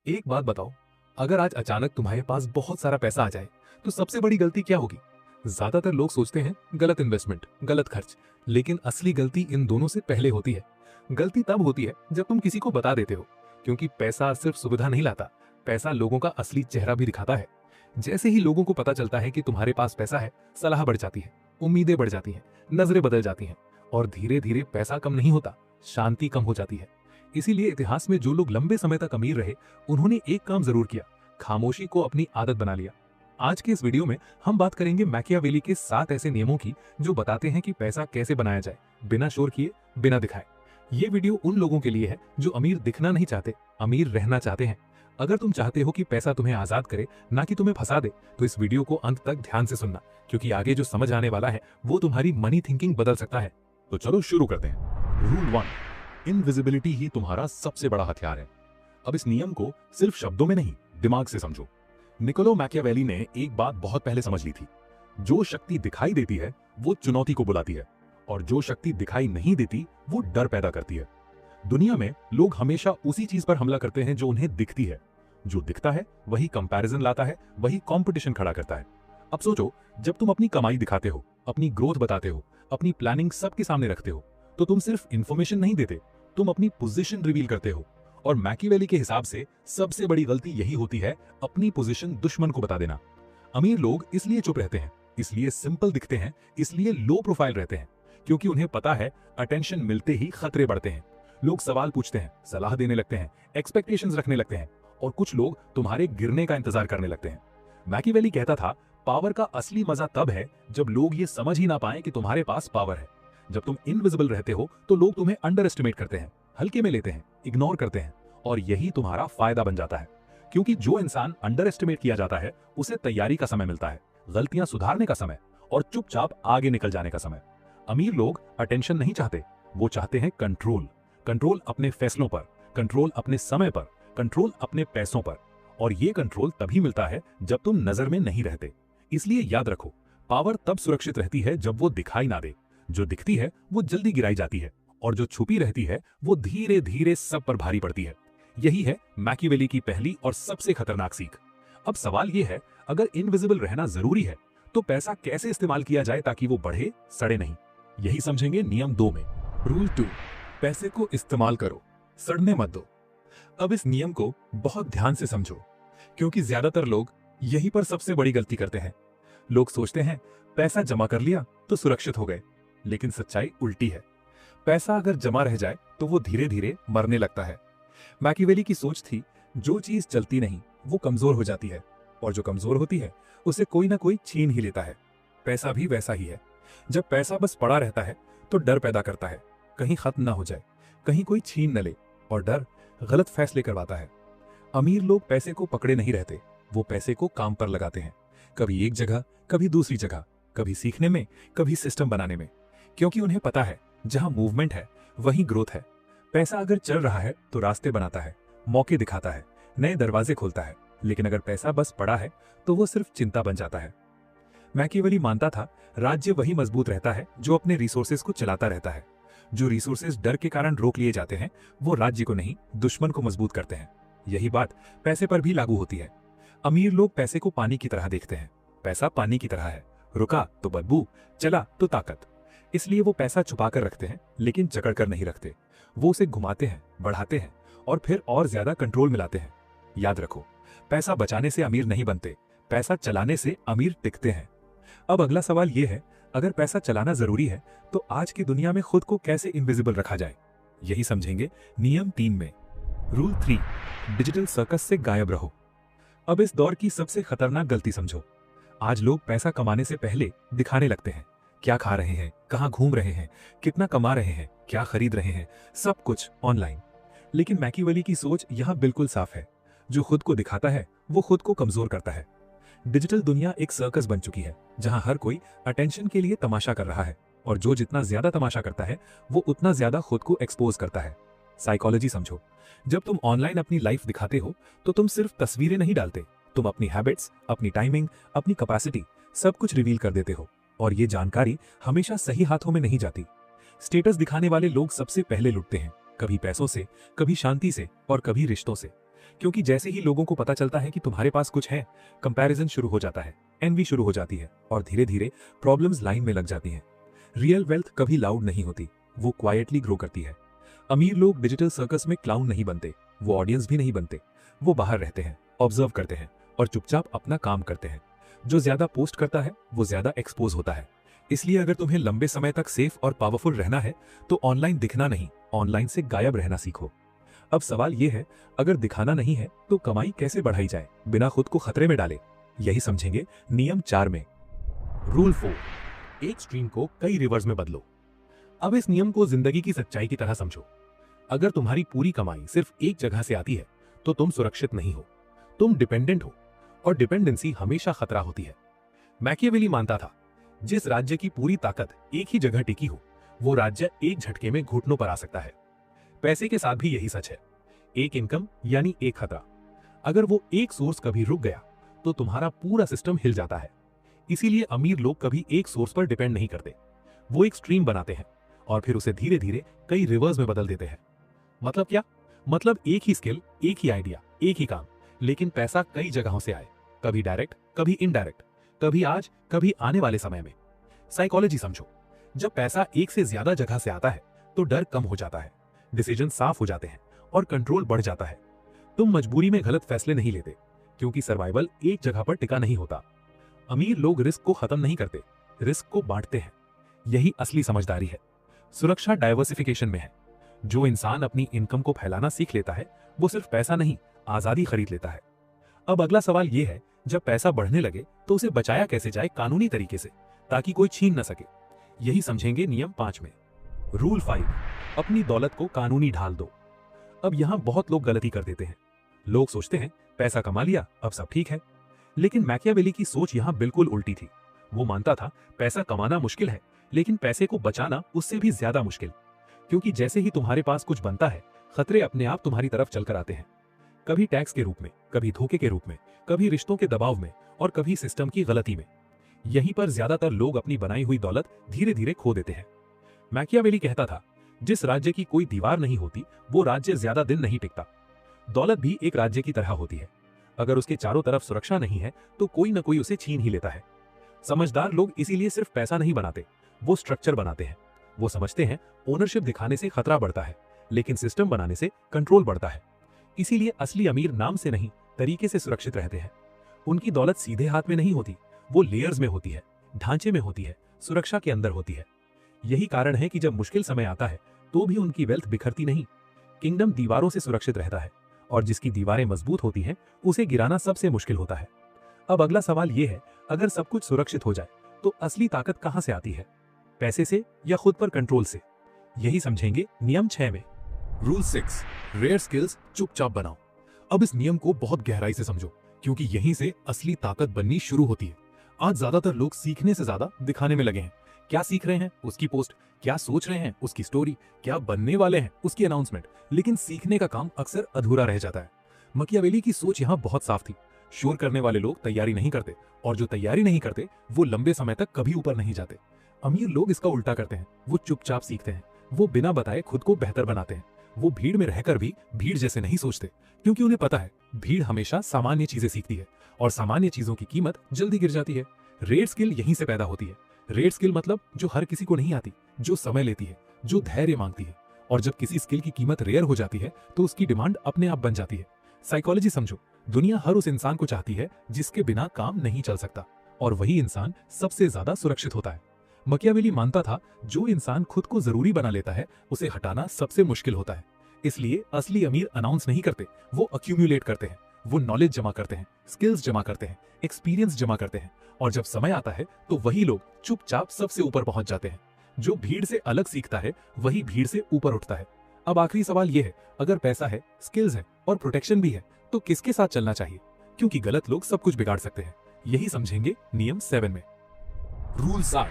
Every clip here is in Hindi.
एक बात बताओ, अगर आज अचानक तुम्हारे पास बहुत सारा पैसा आ जाए तो सबसे बड़ी गलती क्या होगी? ज्यादातर लोग सोचते हैं गलत इन्वेस्टमेंट, गलत खर्च, लेकिन असली गलती इन दोनों से पहले होती है। गलती तब होती है जब तुम किसी को बता देते हो, क्योंकि पैसा सिर्फ सुविधा नहीं लाता, पैसा लोगों का असली चेहरा भी दिखाता है। जैसे ही लोगों को पता चलता है कि तुम्हारे पास पैसा है, सलाह बढ़ जाती है, उम्मीदें बढ़ जाती हैं, नजरें बदल जाती हैं, और धीरे धीरे पैसा कम नहीं होता, शांति कम हो जाती है। इसीलिए इतिहास में जो लोग लंबे समय तक अमीर रहे, उन्होंने एक काम जरूर किया, खामोशी को अपनी आदत बना लिया। आज के इस वीडियो में हम बात करेंगे मैकियावेली के 7 ऐसे नियमों की जो बताते हैं कि पैसा कैसे बनाया जाए, बिना शोर किए, बिना दिखाए। ये वीडियो उन लोगों के लिए है जो अमीर दिखना नहीं चाहते, अमीर रहना चाहते हैं। अगर तुम चाहते हो कि पैसा तुम्हें आजाद करे, ना कि तुम्हें फंसा दे, तो इस वीडियो को अंत तक ध्यान से सुनना, क्योंकि आगे जो समझ आने वाला है वो तुम्हारी मनी थिंकिंग बदल सकता है। तो चलो शुरू करते हैं। रूल 1, इनविजिबिलिटी ही तुम्हारा सबसे बड़ा हथियार है। अब इस नियम को सिर्फ शब्दों में नहीं, दिमाग से समझो। निकोलो मैकियावेली ने एक बात बहुत पहले समझ ली थी, जो शक्ति दिखाई देती है वो चुनौती को बुलाती है, और जो शक्ति दिखाई नहीं देती वो डर पैदा करती है। दुनिया में लोग हमेशा उसी चीज पर हमला करते हैं जो उन्हें दिखती है। जो दिखता है वही कंपैरिजन लाता है, वही कंपटीशन खड़ा करता है। अब सोचो, जब तुम अपनी कमाई दिखाते हो, अपनी ग्रोथ बताते हो, अपनी प्लानिंग सबके सामने रखते हो, तो तुम सिर्फ इंफॉर्मेशन नहीं देते, तुम अपनी पोजीशन रिवील करते हो। और मैकियावेली के हिसाब से सबसे बड़ी गलती यही होती है, अपनी पोजीशन दुश्मन को बता देना। अमीर लोग इसलिए चुप रहते हैं, इसलिए सिंपल दिखते हैं, इसलिए लो प्रोफाइल रहते हैं, क्योंकि उन्हें पता है अटेंशन मिलते ही खतरे बढ़ते हैं। लोग सवाल पूछते हैं, सलाह देने लगते हैं, एक्सपेक्टेशंस रखने लगते हैं, और कुछ लोग तुम्हारे गिरने का इंतजार करने लगते हैं। मैकियावेली कहता था, पावर का असली मजा तब है जब लोग ये समझ ही ना पाए कि तुम्हारे पास पावर है। जब तुम इनविजिबल रहते हो तो लोग तुम्हें अंडर एस्टिमेट करते हैं, हल्के में लेते हैं, इग्नोर करते हैं, और यही तुम्हारा फायदा बन जाता है। क्योंकि जो इंसान अंडर एस्टिमेट किया जाता है, उसे तैयारी का समय मिलता है, गलतियां सुधारने का समय, और चुपचाप आगे निकल जाने का समय। अमीर लोग अटेंशन नहीं चाहते, वो चाहते हैं कंट्रोल। कंट्रोल अपने फैसलों पर, कंट्रोल अपने समय पर, कंट्रोल अपने पैसों पर। और ये कंट्रोल तभी मिलता है जब तुम नजर में नहीं रहते। इसलिए याद रखो, पावर तब सुरक्षित रहती है जब वो दिखाई ना दे। जो दिखती है वो जल्दी गिराई जाती है, और जो छुपी रहती है वो धीरे धीरे सब पर भारी पड़ती है। यही है मैकियावेली की पहली और सबसे खतरनाक सीख। अब सवाल ये है, अगर इनविजिबल रहना जरूरी है, तो पैसा कैसे इस्तेमाल किया जाए ताकि वो बढ़े, सड़े नहीं? यही समझेंगे नियम 2 में। रूल 2, पैसे को इस्तेमाल करो, सड़ने मत दो। अब इस नियम को बहुत ध्यान से समझो, क्योंकि ज्यादातर लोग यहीं पर सबसे बड़ी गलती करते हैं। लोग सोचते हैं पैसा जमा कर लिया तो सुरक्षित हो गए, लेकिन सच्चाई उल्टी है। पैसा अगर जमा रह जाए तो वो धीरे धीरे मरने लगता है। मैकियावेली की सोच थी, जो चीज चलती नहीं वो कमजोर हो जाती है, और जो कमजोर होती है उसे कोई ना कोई छीन ही लेता है। पैसा भी वैसा ही है। जब पैसा बस पड़ा रहता है तो डर पैदा करता है, कहीं खत्म ना हो जाए, कहीं कोई छीन न ले, और डर गलत फैसले करवाता है। अमीर लोग पैसे को पकड़े नहीं रहते, वो पैसे को काम पर लगाते हैं, कभी एक जगह, कभी दूसरी जगह, कभी सीखने में, कभी सिस्टम बनाने में, क्योंकि उन्हें पता है जहां मूवमेंट है वहीं ग्रोथ है। पैसा अगर चल रहा है तो रास्ते बनाता है, मौके दिखाता है, नए दरवाजे खोलता है, लेकिन अगर पैसा बस पड़ा है तो वो सिर्फ चिंता बन जाता है। मैकियावेली मानता था, राज्य वही मजबूत रहता है जो अपने रिसोर्सेज को चलाता रहता है। जो रिसोर्सेज डर के कारण रोक लिए जाते हैं, वो राज्य को नहीं, दुश्मन को मजबूत करते हैं। यही बात पैसे पर भी लागू होती है। अमीर लोग पैसे को पानी की तरह देखते हैं। पैसा पानी की तरह है, रुका तो बदबू, चला तो ताकत। इसलिए वो पैसा छुपा कर रखते हैं, लेकिन जकड़ कर नहीं रखते। वो उसे घुमाते हैं, बढ़ाते हैं, और फिर और ज्यादा कंट्रोल मिलाते हैं। याद रखो, पैसा बचाने से अमीर नहीं बनते, पैसा चलाने से अमीर टिकते हैं। अब अगला सवाल ये है, अगर पैसा चलाना जरूरी है तो आज की दुनिया में खुद को कैसे इनविजिबल रखा जाए? यही समझेंगे नियम 3 में। रूल 3, डिजिटल सर्कस से गायब रहो। अब इस दौर की सबसे खतरनाक गलती समझो। आज लोग पैसा कमाने से पहले दिखाने लगते हैं, क्या खा रहे हैं, कहां घूम रहे हैं, कितना कमा रहे हैं, क्या खरीद रहे हैं, सब कुछ ऑनलाइन। लेकिन मैकियावेली की सोच यहां बिल्कुल साफ है, जो खुद को दिखाता है वो खुद को कमजोर करता है। डिजिटल दुनिया एक सर्कस बन चुकी है, जहां हर कोई अटेंशन के लिए तमाशा कर रहा है, और जो जितना ज्यादा तमाशा करता है वो उतना ज्यादा खुद को एक्सपोज करता है। साइकोलॉजी समझो, जब तुम ऑनलाइन अपनी लाइफ दिखाते हो तो तुम सिर्फ तस्वीरें नहीं डालते, तुम अपनी हैबिट्स, अपनी टाइमिंग, अपनी कैपेसिटी, सब कुछ रिवील कर देते हो। और ये जानकारी हमेशा सही हाथों में नहीं जाती। स्टेटस दिखाने वाले लोग सबसे पहले लुटते हैं, कभी पैसों से, कभी शांति से, और कभी रिश्तों से। क्योंकि जैसे ही लोगों को पता चलता है कि तुम्हारे पास कुछ है, कंपैरिजन शुरू हो जाता है, एनवी शुरू हो जाती है और धीरे धीरे प्रॉब्लम्स लाइन में लग जाती हैं। रियल वेल्थ कभी लाउड नहीं होती, वो क्वाइटली ग्रो करती है। अमीर लोग डिजिटल सर्कस में क्लाउन नहीं बनते, वो ऑडियंस भी नहीं बनते। वो बाहर रहते हैं, ऑब्जर्व करते हैं और चुपचाप अपना काम करते हैं। जो ज्यादा पोस्ट करता है वो ज्यादा एक्सपोज होता है। इसलिए अगर तुम्हें लंबे समय तक सेफ और पावरफुल रहना है तो ऑनलाइन दिखना नहीं, ऑनलाइन से गायब रहना सीखो। अब सवाल यह है, अगर दिखाना नहीं है तो कमाई कैसे बढ़ाई जाए बिना खुद को खतरे में डाले? यही समझेंगे नियम 4 में। रूल 4, एक स्ट्रीम को कई रिवर्स में बदलो। अब इस नियम को जिंदगी की सच्चाई की तरह समझो। अगर तुम्हारी पूरी कमाई सिर्फ एक जगह से आती है तो तुम सुरक्षित नहीं हो, तुम डिपेंडेंट हो, और डिपेंडेंसी हमेशा खतरा होती है। मैकियावेली मानता था, जिस राज्य की पूरी ताकत एक ही जगह टिकी हो, वो राज्य एक झटके में घुटनों पर आ सकता है। पैसे के साथ भी यही सच है। एक इनकम यानी एक खतरा। अगर वो एक सोर्स कभी रुक गया तो तुम्हारा पूरा सिस्टम हिल जाता है। इसीलिए अमीर लोग कभी एक सोर्स पर डिपेंड नहीं करते, वो एक स्ट्रीम बनाते हैं और फिर उसे धीरे धीरे कई रिवर्स में बदल देते हैं। मतलब क्या? मतलब एक ही स्किल, एक ही आइडिया, एक ही काम, लेकिन पैसा कई जगहों से आए, कभी डायरेक्ट, कभी इनडायरेक्ट, कभी आज, कभी आने वाले समय में। साइकोलॉजी समझो। जब पैसा एक से ज्यादा जगह से आता है तो डर कम हो जाता है, डिसीजन साफ हो जाते हैं और कंट्रोल बढ़ जाता है। तुम मजबूरी में गलत फैसले नहीं लेते, क्योंकि सर्वाइवल एक जगह पर टिका नहीं होता। अमीर लोग रिस्क को खत्म नहीं करते, रिस्क को बांटते हैं। यही असली समझदारी है। सुरक्षा डाइवर्सिफिकेशन में है। जो इंसान अपनी इनकम को फैलाना सीख लेता है वो सिर्फ पैसा नहीं, आजादी खरीद लेता है। अब अगला सवाल यह है, जब पैसा बढ़ने लगे तो उसे बचाया कैसे जाए कानूनी तरीके से, ताकि कोई छीन न सके? यही समझेंगे नियम 5 में। रूल 5, अपनी दौलत को कानूनी ढाल दो। अब यहां बहुत लोग गलती कर देते हैं। लोग सोचते हैं पैसा कमा लिया, अब सब ठीक है। लेकिन मैकियावेली की सोच यहां बिल्कुल उल्टी थी। वो मानता था पैसा कमाना मुश्किल है, लेकिन पैसे को बचाना उससे भी ज्यादा मुश्किल। क्योंकि जैसे ही तुम्हारे पास कुछ बनता है, खतरे अपने आप तुम्हारी तरफ चलकर आते हैं। कभी टैक्स के रूप में, कभी धोखे के रूप में, कभी रिश्तों के दबाव में और कभी सिस्टम की गलती में। यहीं पर ज्यादातर लोग अपनी बनाई हुई दौलत धीरे धीरे खो देते हैं। मैकियावेली कहता था, जिस राज्य की कोई दीवार नहीं होती वो राज्य ज्यादा दिन नहीं टिकता। दौलत भी एक राज्य की तरह होती है। अगर उसके चारों तरफ सुरक्षा नहीं है तो कोई ना कोई उसे छीन ही लेता है। समझदार लोग इसीलिए सिर्फ पैसा नहीं बनाते, वो स्ट्रक्चर बनाते हैं। वो समझते हैं ओनरशिप दिखाने से खतरा बढ़ता है, लेकिन सिस्टम बनाने से कंट्रोल बढ़ता है। इसीलिए असली अमीर नाम से नहीं, तरीके से सुरक्षित रहते हैं। उनकी दौलत सीधे हाथ में नहीं होती, वो लेयर्स में होती है, ढांचे में होती है, सुरक्षा के अंदर होती है। यही कारण है कि जब मुश्किल समय आता है तो भी उनकी वेल्थ बिखरती नहीं। किंगडम दीवारों से सुरक्षित रहता है, और जिसकी दीवारें मजबूत होती हैं उसे गिराना सबसे मुश्किल होता है। अब अगला सवाल यह है, अगर सब कुछ सुरक्षित हो जाए तो असली ताकत कहां से आती है? पैसे से या खुद पर कंट्रोल से? यही समझेंगे नियम 6 में। रूल 6, रेयर स्किल्स चुपचाप बनाओ। अब इस नियम को बहुत गहराई से समझो, क्योंकि यहीं से असली ताकत बननी शुरू होती है। आज ज्यादातर लोग सीखने से ज्यादा दिखाने में लगे हैं। क्या सीख रहे हैं उसकी पोस्ट, क्या सोच रहे हैं उसकी स्टोरी, क्या बनने वाले हैं उसकी अनाउंसमेंट, लेकिन सीखने का काम अक्सर अधूरा रह जाता है। मैकियावेली की सोच यहाँ बहुत साफ थी। शोर करने वाले लोग तैयारी नहीं करते, और जो तैयारी नहीं करते वो लंबे समय तक कभी ऊपर नहीं जाते। अमीर लोग इसका उल्टा करते हैं, वो चुपचाप सीखते हैं, वो बिना बताए खुद को बेहतर बनाते हैं। वो भीड़ में रहकर भी भीड़ जैसे नहीं सोचते, क्योंकि उन्हें पता है भीड़ हमेशा सामान्य चीजें सीखती है और सामान्य चीजों की कीमत जल्दी गिर जाती है। रेयर स्किल यहीं से पैदा होती है। रेयर स्किल मतलब जो हर किसी को नहीं आती, जो समय लेती है, जो धैर्य मांगती है। और जब किसी स्किल की कीमत रेयर हो जाती है तो उसकी डिमांड अपने आप बन जाती है। साइकोलॉजी समझो। दुनिया हर उस इंसान को चाहती है जिसके बिना काम नहीं चल सकता, और वही इंसान सबसे ज्यादा सुरक्षित होता है। मैकियावेली मानता था, जो इंसान खुद को जरूरी बना लेता है उसे हटाना सबसे मुश्किल होता है। इसलिए असली अमीर अनाउंस नहीं करते, वो अक्यूमुलेट करते हैं। वो नॉलेज जमा करते हैं, स्किल्स जमा करते हैं, एक्सपीरियंस जमा करते हैं, और जब समय आता है तो वही लोग चुपचाप सबसे ऊपर पहुंच जाते हैं। जो भीड़ से अलग सीखता है वही भीड़ से ऊपर उठता है। अब आखिरी सवाल यह है, अगर पैसा है, स्किल्स है और प्रोटेक्शन भी है तो किसके साथ चलना चाहिए? क्योंकि गलत लोग सब कुछ बिगाड़ सकते हैं। यही समझेंगे नियम 7 में। रूल 7,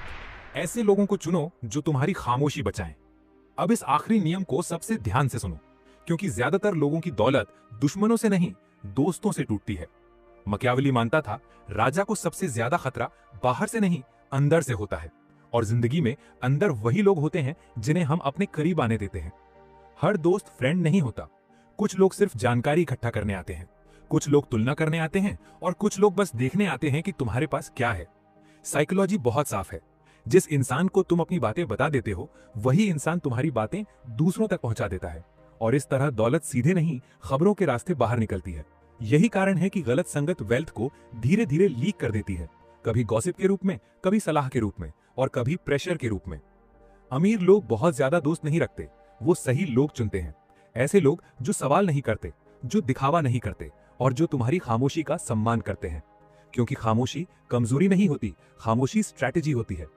ऐसे लोगों को चुनो जो तुम्हारी खामोशी बचाएं। अब इस आखिरी नियम को सबसे ध्यान से सुनो, क्योंकि ज्यादातर लोगों की दौलत दुश्मनों से नहीं, दोस्तों से टूटती है। मैकियावेली मानता था, राजा को सबसे ज्यादा खतरा बाहर से नहीं, अंदर से होता है। और जिंदगी में अंदर वही लोग होते हैं जिन्हें हम अपने करीब आने देते हैं। हर दोस्त फ्रेंड नहीं होता, कुछ लोग सिर्फ जानकारी इकट्ठा करने आते हैं, कुछ लोग तुलना करने आते हैं और कुछ लोग बस देखने आते हैं कि तुम्हारे पास क्या है। साइकोलॉजी बहुत साफ है। जिस इंसान को तुम अपनी बातें बता देते हो, वही इंसान तुम्हारी बातें दूसरों तक पहुंचा देता है और इस तरह दौलत सीधे नहीं, खबरों के रास्ते बाहर निकलती है। यही कारण है कि गलत संगत वेल्थ को धीरे धीरे लीक कर देती है, कभी गॉसिप के रूप में, कभी सलाह के रूप में और कभी प्रेशर के रूप में। अमीर लोग बहुत ज्यादा दोस्त नहीं रखते, वो सही लोग चुनते हैं। ऐसे लोग जो सवाल नहीं करते, जो दिखावा नहीं करते और जो तुम्हारी खामोशी का सम्मान करते हैं, क्योंकि खामोशी कमजोरी नहीं होती, खामोशी स्ट्रैटेजी होती है।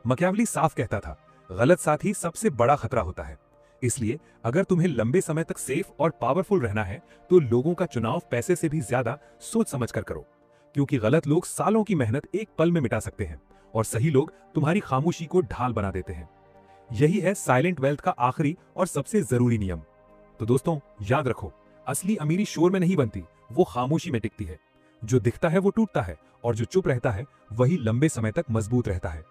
मैकियावेली साफ कहता था, गलत साथी सबसे बड़ा खतरा होता है। इसलिए अगर तुम्हें लंबे समय तक सेफ और पावरफुल रहना है तो लोगों का चुनाव पैसे से भी ज्यादा सोच समझ कर करो, क्योंकि गलत लोग सालों की मेहनत एक पल में मिटा सकते हैं और सही लोग तुम्हारी खामोशी को ढाल बना देते हैं। यही है साइलेंट वेल्थ का आखिरी और सबसे जरूरी नियम। तो दोस्तों याद रखो, असली अमीरी शोर में नहीं बनती, वो खामोशी में टिकती है। जो दिखता है वो टूटता है और जो चुप रहता है वही लंबे समय तक मजबूत रहता है।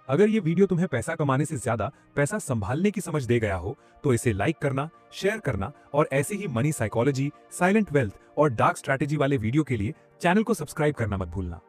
अगर ये वीडियो तुम्हें पैसा कमाने से ज्यादा पैसा संभालने की समझ दे गया हो तो इसे लाइक करना, शेयर करना और ऐसे ही मनी साइकोलॉजी, साइलेंट वेल्थ और डार्क स्ट्रैटेजी वाले वीडियो के लिए चैनल को सब्सक्राइब करना मत भूलना।